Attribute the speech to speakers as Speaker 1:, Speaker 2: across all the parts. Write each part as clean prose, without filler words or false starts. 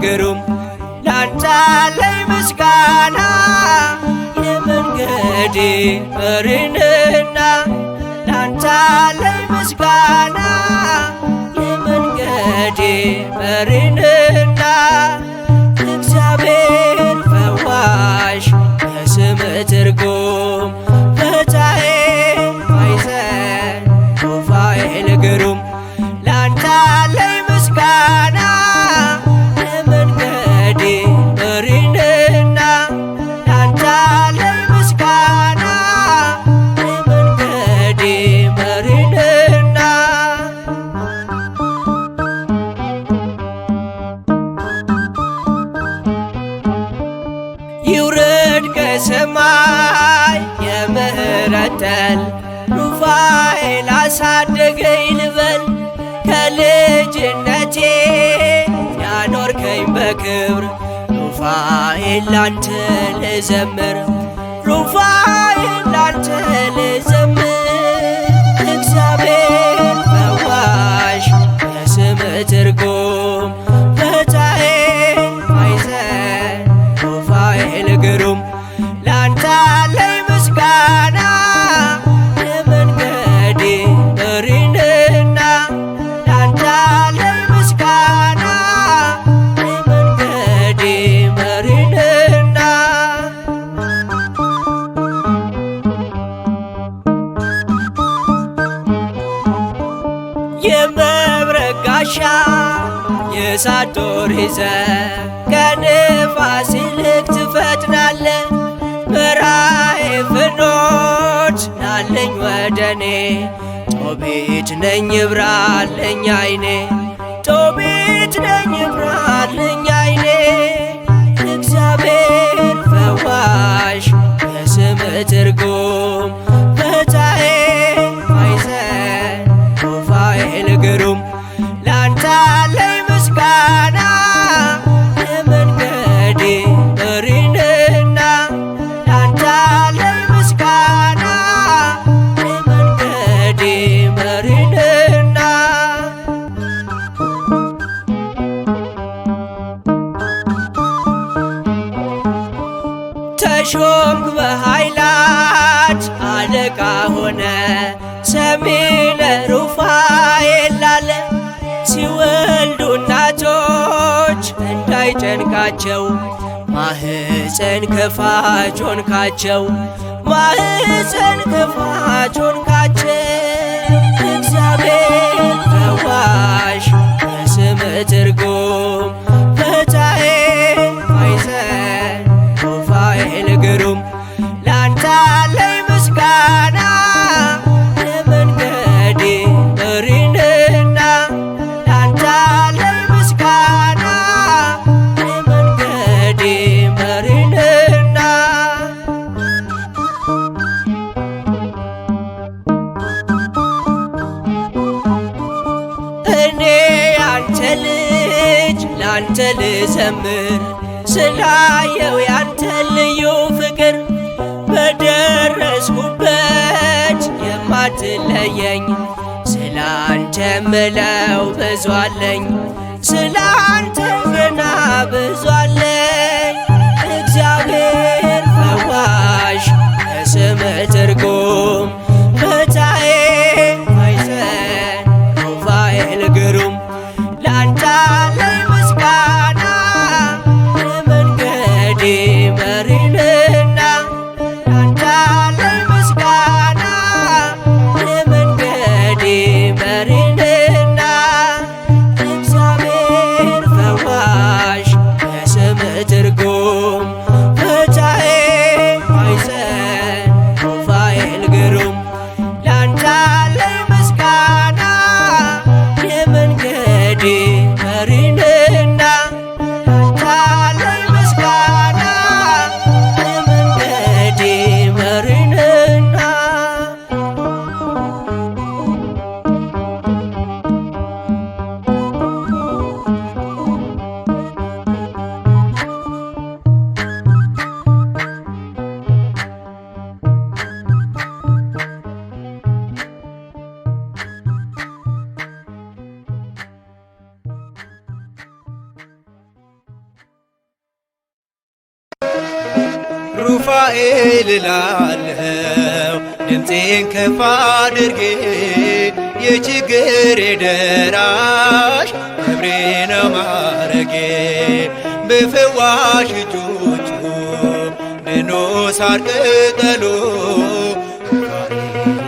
Speaker 1: ግሩም ላንተ አለኝ ምስጋና የመንገዴ መሪንና ላንተ አለኝ ምስጋና የመንገዴ መሪንና እግዚአብሔር ፈዋሽ የስምህ ትርጉም ፈታዬ ማዕዘን ሩፋኤል ግሩም ላንተ አለኝ ምስጋና የመንገዴ መሪንና ላንተ አለኝ ምስጋና የመንገዴ መሪንና ይውረድ ከሰማይ የምህረት ጠል ሩፋኤል አሳደገኝ ልበል ከልጅነቴ ያኖርከኝ በክብር ሩፋኤል ላንተ ልዘምር ሩፋኤል ላንተ ልዘምር እግዚአብሔር ፈዋሽ የስምህ ትርጉም ፈታዬ ማዕዘን ሩፋኤል ግሩም ላንተ አለኝ ምስጋና የመንገዴ መሪንና ላንተ አለኝ ምስጋና የመንገዴ መሪንና የመብረቅ ጋሻ የእሳት ጦር ይዘህ ከንፋስ ይልቅ ትፈጥናለህ መራኤ ፍኖት ናለኝ ወደኔ ጦቢት ነኝ ይብራልኝ አይኔ ጦቢት ነኝ ይብራልኝ አይኔ እግዚአብሔር ፈዋሽ የስምህ ትርጉም ፈታዬ ማዕዘን ሩፋኤል ግሩም ላንተ አለኝ ምስጋና የመንገዴ መሪንና ላንተ አለኝ ምስጋና የመንገዴ መሪንና ተሾምክ በኃይላት አለቃ ሆነ ሰሚነ ሩፋኤል ላለ ሲወልዱ እናቶች እንዳይጨንቃቸው ማህፀን ከፋች ሆንካቸው ማህፀን ከፋች ሆንካቸው እግዚአብሔር ፈዋሽ የስምህ ትርጉም ፈታዬ ማዕዘን ሩፋኤል ግሩም ላንተ አለኝ ምስጋና የመንገዴ መሪንና ላንተ አለኝ ምስጋና የመንገዴ መሪንና እኔ ያንተ ልጅ ላንተ ልዘምር ስላየው ያንተ ልዩ ፍቅር በደረስኩበት የማትለየኝ ስላንተ ምለው ብዙ አለኝ ስላንተ ገና ብዙ አለኝ እግዚአብሔር ፈዋሽ የስምህ ትርጉም ፈታዬ ማዕዘን ሩፋኤል ግሩም ላንተ አለኝ ምስጋና የመንገዴ መሪንና ላንተ አለኝ ምስጋና የመንገዴ መሪንና እግዚአብሔር ፈዋሽ የስምህ
Speaker 2: ሩፋኤል እላለሁ ድምፄን ከፍ አድርጌ የችግሬ ደራሽ ክብሬ ነው ማረጌ በፈዋሽ እጆቹ ድኖ ሳር ቅጠሉ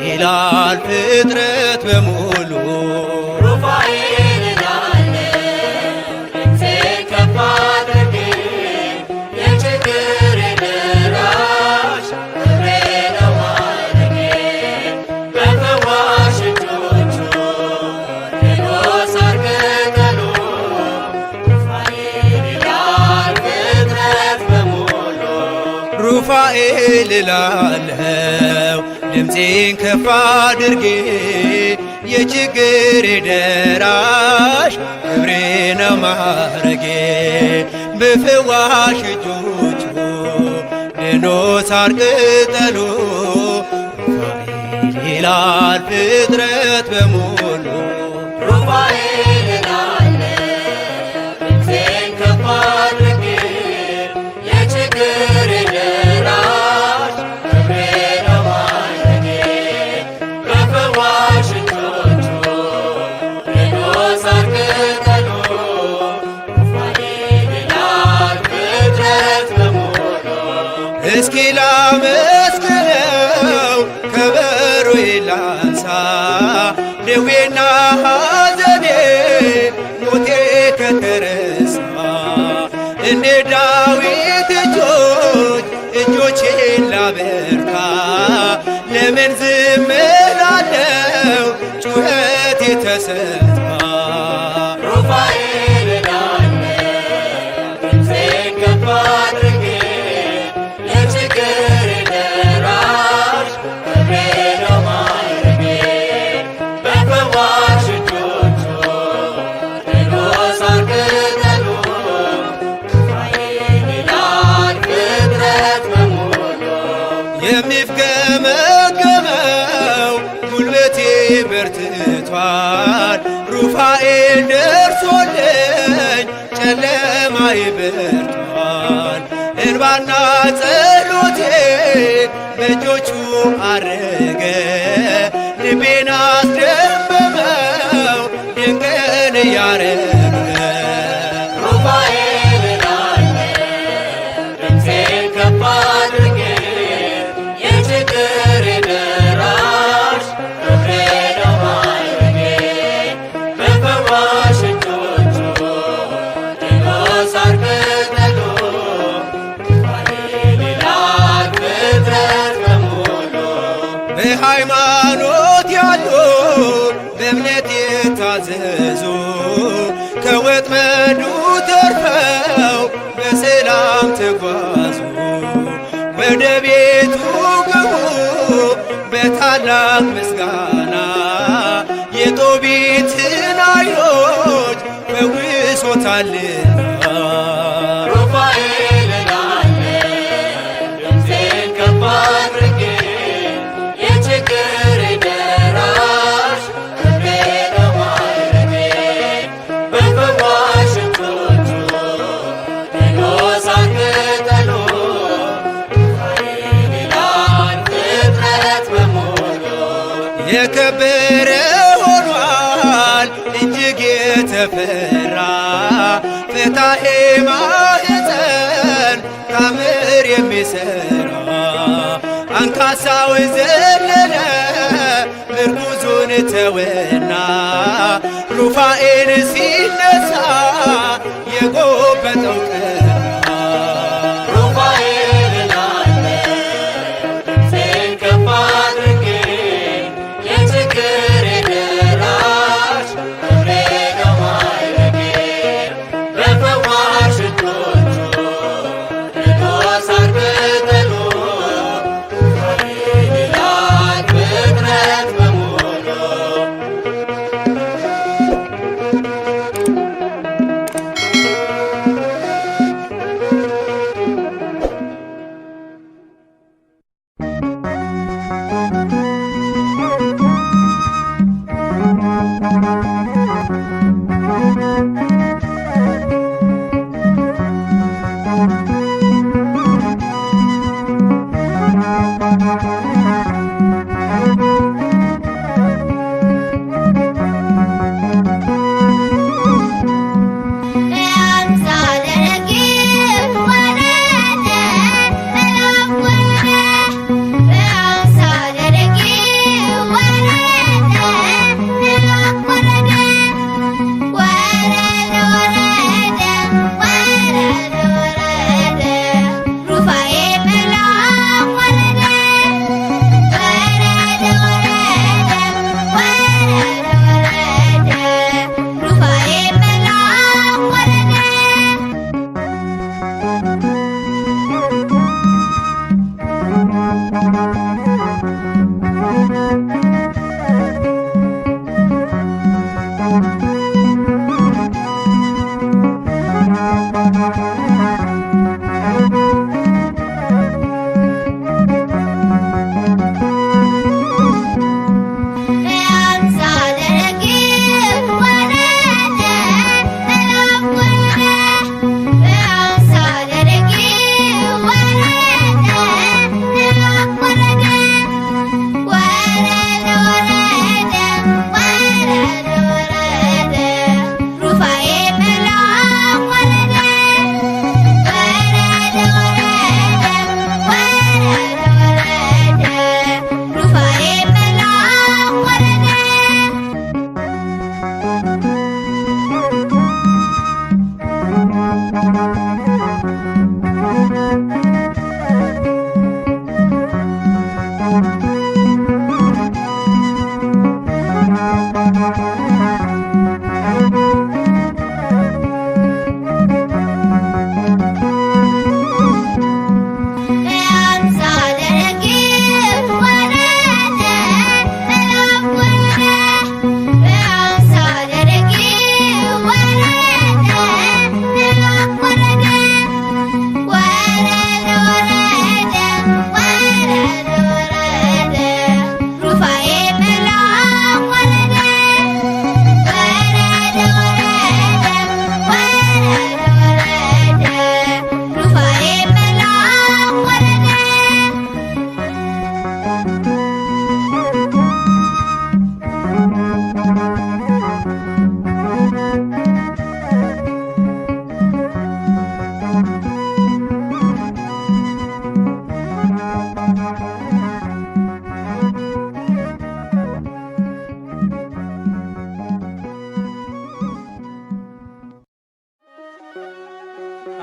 Speaker 2: ይላል ፍጥረት በሙሉ
Speaker 1: ሩፋኤል እላለሁ ድምፄን ከፍ አድርጌ የችግሬ ደራሽ ክብሬ ነው ማረጌ በፈዋሽ እጆቹ ድኖ ሳር ቅጠሉ ሩፋኤል ይላል ፍጥረት በሙሉ
Speaker 2: ሩፋኤል እላለሁ ድምፄን ከፍ አድርጌ የችግሬ ደራሽ ክብሬ ነው ማረጌ በፈዋሽ እጆቹ ድኖ ሳር ቅጠሉ ሩፋኤል ይላል ፍጥረት በሙሉ
Speaker 1: ሩፋኤል እላለሁ ድምፄን ከፍ አድርጌ የችግሬ ደራሽ ክብሬ ነው ማረጌ በፈዋሽ እጆቹ ድኖ ሳር ቅጠሉ ሩፋኤል ይላል ፍጥረት በሙሉ
Speaker 2: እስኪ ላመስግነው ከበሮዬ ላንሳ ደዌና ሐዘኔ ሞቴ ከተረሳ እንደ ዳዊት እጆቼን ላበርታ ለምን ዝም እላለሁ ጩኸቴ ተሰማ
Speaker 1: ሩፋኤል እላለሁ ድምፄን ከፍ አድርጌ የችግሬ ደራሽ ክብሬ ነው ማረጌ በፈዋሽ እጆቹ ድኖ ሳር ቅጠሉ ሩፋኤል ይላል ፍጥረት በሙሉ
Speaker 2: የሚፍገመገመው ጉልበቴ በርትቷል ሩፋኤል ደርሶልኝ ጨለማዬ በርቷል እንባና ጸሎቴ በእጆቹ አረገ ልቤን አስደመመው ድንቅን እያረገ
Speaker 1: ሩፋኤል እላለሁ ድምፄን ከፍ አድርጌ የችግሬ ደራሽ ክብሬ ነው ማረጌ በፈዋሽ እጆቹ ድኖ ሳር ቅጠሉ ሩፋኤል ይላል ፍጥረት በሙሉ
Speaker 2: በሃይማኖት ያሉ በእምነት የታዘዙ ከወጥመዱ ተርፈው በሰላም ተጓዙ ወደ ቤቱ ግቡ በታላቅ ምስጋና የጦቢትን ዓይኖች ፈውሶታልና
Speaker 1: ሩፋኤል እላለሁ ድምፄን ከፍ አድርጌ የችግሬ ደራሽ ክብሬ ነው ማረጌ በፈዋሽ እጆቹ ድኖ ሳር ቅጠሉ ሩፋኤል ይላል ፍጥረት በሙሉ
Speaker 2: የከበረ ሆኗል እጅግ የተፈራ ፍታሄ ማኅፀን ታምር የሚሠራ አንካሳው ዘለለ ምርኩዙን ተወና ሩፋኤል ሲነሳ የጎበጠው ቀና
Speaker 1: ሩፋኤል እላለሁ ድምፄን ከፍ አድርጌ የችግሬ ደራሽ ክብሬ ነው ማረጌ በፈዋሽ እጆቹ ድኖ ሳር ቅጠሉ ሩፋኤል ይላል ፍጥረት በሙሉ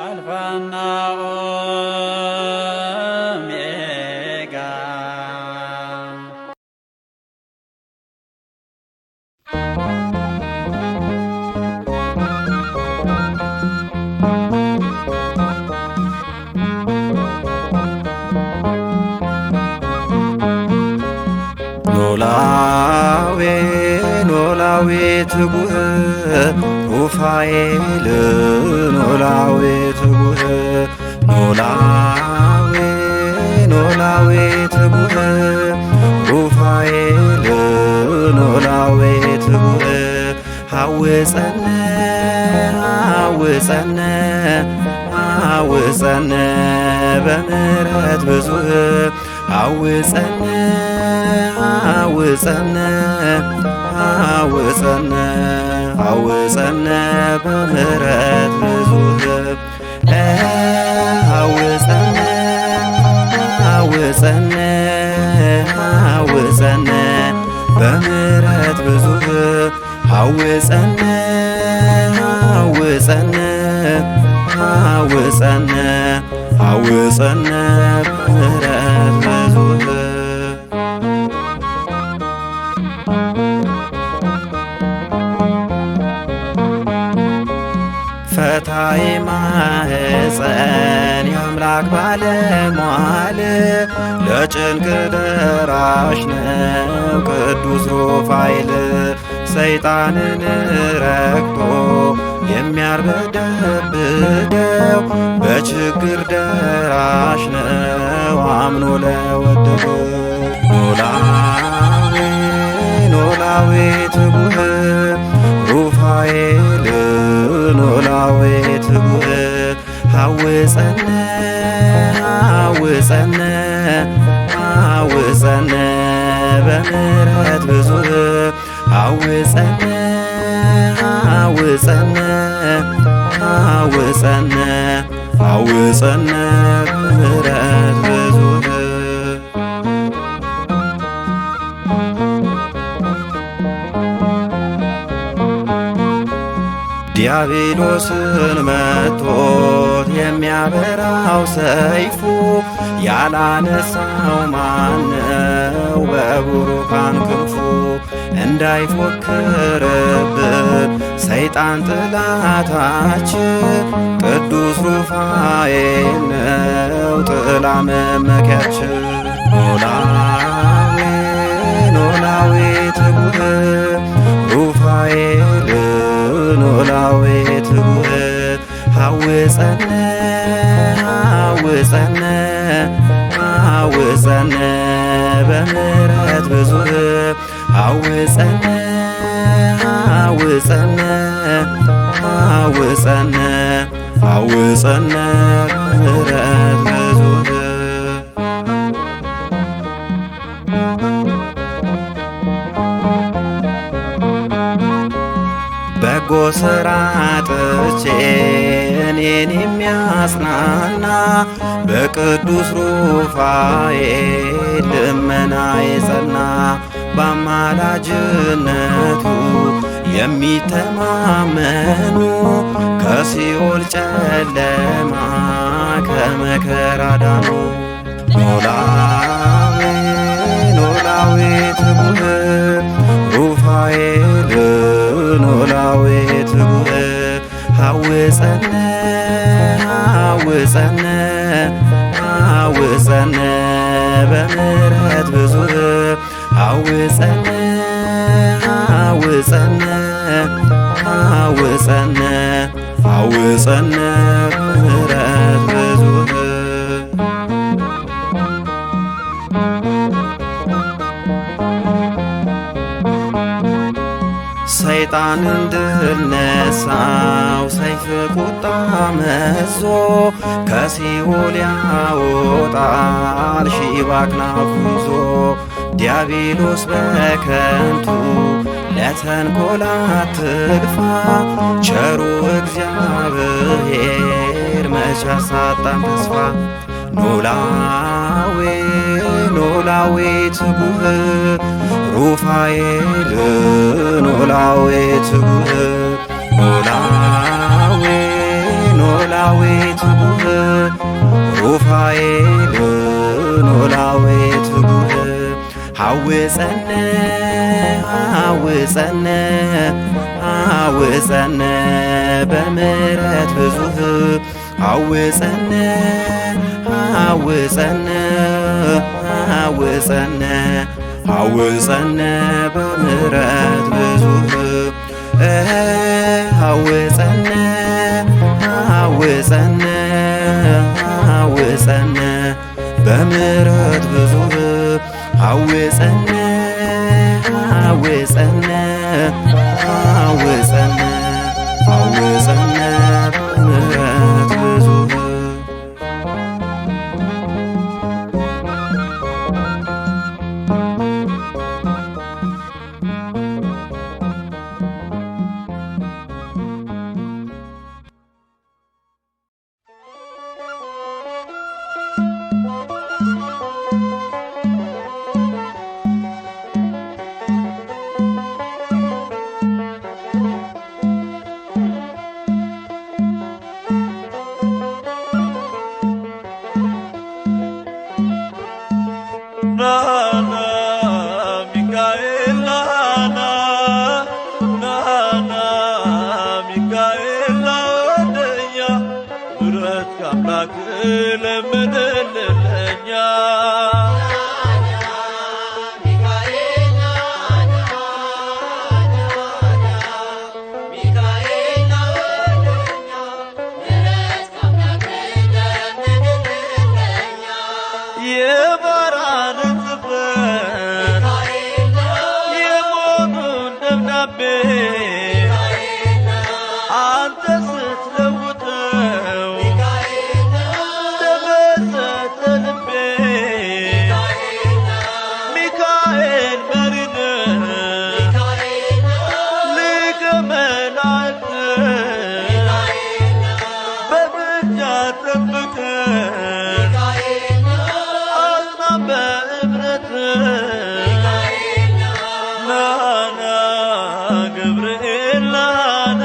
Speaker 3: አልፋና ኦሜጋ
Speaker 2: ኖላዌ ኖላዌ ትጉህ ሩፋኤል ኖላዌ ትጉህ ኖላዌ ኖላዌ ትጉህ ሩፋኤል ኖላዌ ትጉህ ሐውፀነ ሐውፀነ ሐውፀነ በምሕረት ብዙህ ሐውፀነ ሐውፀነ ሐውፀነ ሐውፀነ በምሕረት ብዙህ ሐውፀነ ሐውፀነ ሐውፀነ በምሕረት ብዙህ ሐውፀነ ሐውፀነ ሐውፀነ ሐውፀነ በምሕረት ብዙህ ፈታይ ማህፀን የአምላክ ባለሟል ለጭንቅ ደራሽ ነው ቅዱስ ሩፋኤል ሰይጣንን ረግጦ የሚያርበደብደው በችግር ደራሽ ነው አምኖ ለወደደው ኖላዌ ኖላዌ ትጉህ ሩፋኤል ኖላዌ ትጉህ ሐውፀነ ሐውፀነ ሐውፀነ በምሕረት ብዙህ ሐውፀነ ሐውፀነ ሐውፀነ ሐውፀነ በምሕረት ብዙህ ዲያብሎስን መቶት የሚያበራው ሰይፉ ያላነሳው ማነው በቡሩካን ክንፉ እንዳይፎክርብን ሰይጣን ጥላታችን ቅዱስ ሩፋኤል ነው ጥላ መመኪያችን ኖላዌ ኖላዌ ትጉህ ሩፋኤል ኖላዌ ትጉህ ሐውፀነ ሐውፀነ በምሕረት ብዙኅ በጎ ሥራ አጥቼ እኔን የሚያጽናና በቅዱስ ሩፋኤል ልመና የጸና በአማላጅነቱ የሚተማመኑ ከሲኦል ጨለማ ከመከራ ዳኑ። ኖላዊ ኖላዊ ትጉህ ሩፋኤል ኖላዊ ትጉህ ሐውፀነ ሐውፀነ ሐውፀነ በምሕረት ብዙኅ ሐውፀነ ሐውፀነ ሐውፀነ ሐውፀነ በምሕረት ብዙኅ ሰይጣንን ድል ነሣው ሰይፍ ቁጣ መዞ ከሲኦል ያወጣል ሺህ በአክናፉ ይዞ ዲያብሎስ በከንቱ ለተንኰል አትግፋ ቸሩ እግዚአብሔር መች አሳጣን ተስፋ። ኖላዊ ኖላዊ ትጉህ ሩፋኤል ኖላዊ ትጉህ ኖላዊ ኖላዊ ትጉህ ሩፋኤል ኖላዊ ትጉህ ሐውፀነ ሐውፀነ ሐውፀነ በምሕረት ብዙኅ ሐውፀነ ሐውፀነ ሐውፀነ ሐውፀነ በምሕረት ብዙኅ ሐውፀነ ሐውፀነ ሐውፀነ በምሕረት ብዙኅ ሐውፀነ ሐውፀነ ሐውፀነ ሐውፀነ በምሕረት ብዙኅ
Speaker 4: ናና ሚካኤል ናና ናና ሚካኤል ናወደኛ ምሕረት ከአምላክ ለምንልን ለኛ የባራንን ጽሕፈት የሞቱን ደብዳቤ አንተ ስትለውጠው ተመሰጠ ልቤ። ሚካኤል መሪነ ሊቀ መላእክት በምልጃ ጠብቀን በእምነት ናና ገብርኤል ናና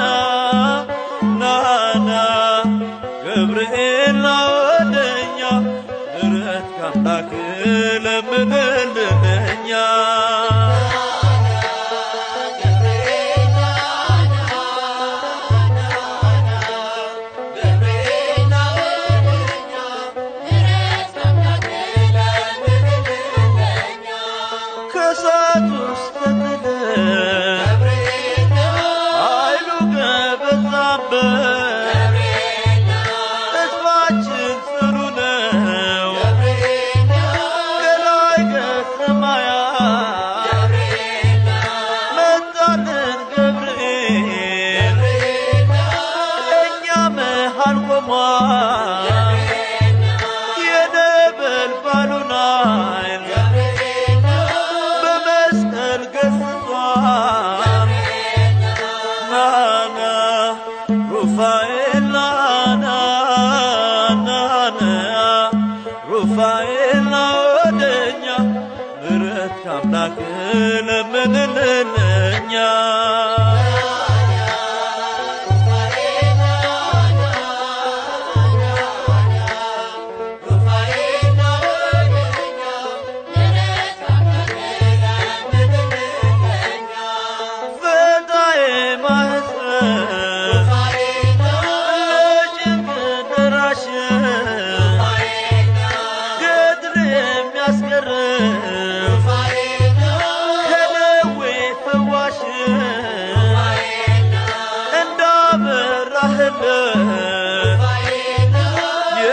Speaker 4: ናና ገብርኤል ናወደኛ ምሕረት ከአምላክ ለምንልን እኛ ሩፋኤልና ወደኛ ምሕረት ከአምላክ ለምንልን እኛ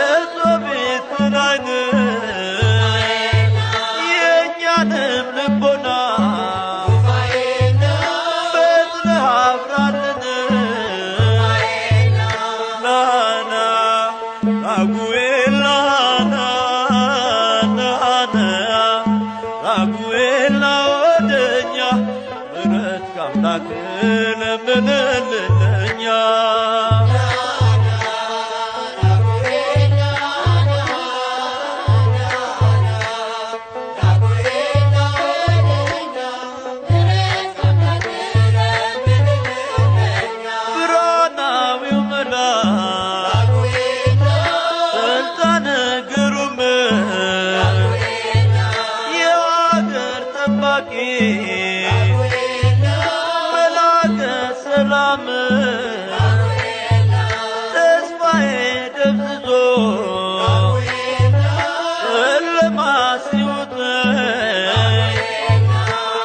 Speaker 4: የጾቢትን አይን የእኛንም ልቦና ፈጥነህ አብራልን ናና ራጉኤል ናና ራጉኤል ና ወደኛ ምሕረት ከአምላክ ለምንልን እኛ መላከ ሰላም ተስፋዬ ደብዝዞ ጨለማ ሲውጠኝ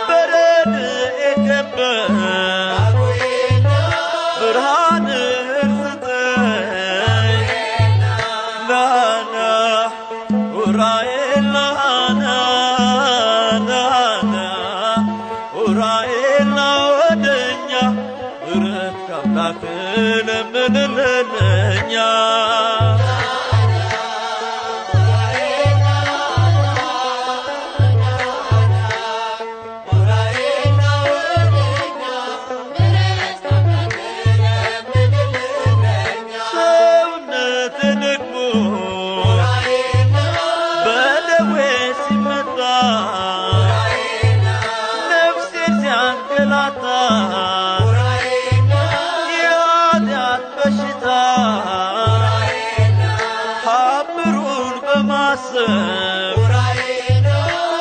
Speaker 4: በረድኤት ከበህ ብርሃንህን ስጠኝ ናና ዑራኤል ናና ዑራኤል ና ወደኛ ምሕረት ከአምላክ ለምንልን እኛ ሰውነት ደግሞ በደዌ ሲመታ ሲያንገላታ የኃጢአት በሽታ ታምሩን በማሰብ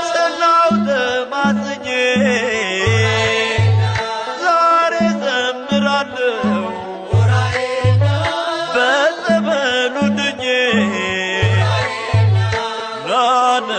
Speaker 4: ጸናሁ ተማጽኜ ዛሬ ዘምራለሁ በጸበሉ ድኜ ናና